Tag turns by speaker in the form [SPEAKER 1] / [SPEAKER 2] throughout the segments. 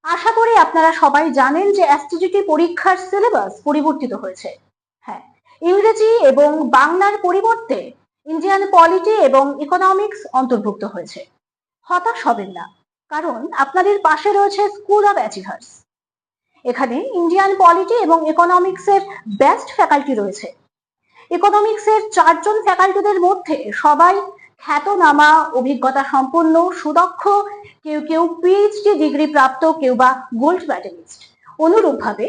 [SPEAKER 1] আশা করি আপনারা সবাই জানেন যে এসটিজিটি পরীক্ষার সিলেবাস পরিবর্তিত হয়েছে। হ্যাঁ, ইংরেজি এবং বাংলার পরিবর্তে ইন্ডিয়ান পলিটি এবং ইকোনমিক্স অন্তর্ভুক্ত হয়েছে। হতাশ হবেন না, কারণ আপনাদের পাশে রয়েছে স্কুল অফ অ্যাচিভার্স। এখানে ইন্ডিয়ান পলিটি এবং ইকোনমিক্সের বেস্ট ফ্যাকাল্টি রয়েছে। ইকোনমিক্সের 4 জন ফ্যাকাল্টিদের মধ্যে সবাই খ্যাতনামা, অভিজ্ঞতা সম্পন্ন, সুদক্ষ, কেউ কেউ পিএইচডি ডিগ্রি প্রাপ্ত, কেউ বা গোল্ড মেডেলিস্ট। অনুরূপভাবে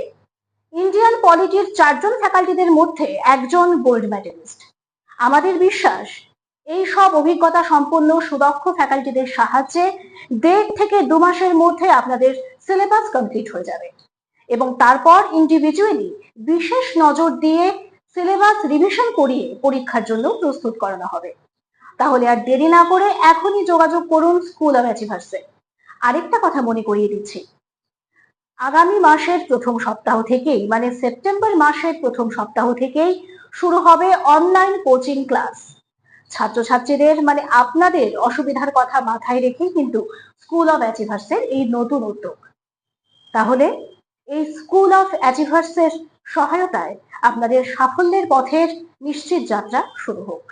[SPEAKER 1] ইন্ডিয়ান পলিটির 4 জন ফ্যাকাল্টিদের মধ্যে একজন গোল্ড মেডেলিস্ট। আমাদের বিশ্বাস এই সব অভিজ্ঞতা সম্পন্ন সুদক্ষ ফ্যাকাল্টিদের সাহায্যে 1.5 থেকে 2 মাসের মধ্যে আপনাদের সিলেবাস কমপ্লিট হয়ে যাবে এবং তারপর ইন্ডিভিজুয়ালি বিশেষ নজর দিয়ে সিলেবাস রিভিশন করিয়ে পরীক্ষার জন্য প্রস্তুত করানো হবে। তাহলে আর দেরি না করে এখনই যোগাযোগ করুন স্কুল অফ অ্যাচিভার্সে। আরেকটা কথা মনে করিয়ে দিচ্ছি, আগামী মাসের প্রথম সপ্তাহ থেকেই, মানে সেপ্টেম্বর মাসের প্রথম সপ্তাহ থেকেই শুরু হবে অনলাইন কোচিং ক্লাস। ছাত্রছাত্রীদের মানে আপনাদের অসুবিধার কথা মাথায় রেখেই কিন্তু স্কুল অফ অ্যাচিভার্সের এই নতুন উদ্যোগ। তাহলে এই স্কুল অফ অ্যাচিভার্সের সহায়তায় আপনাদের সাফল্যের পথের নিশ্চিত যাত্রা শুরু হোক।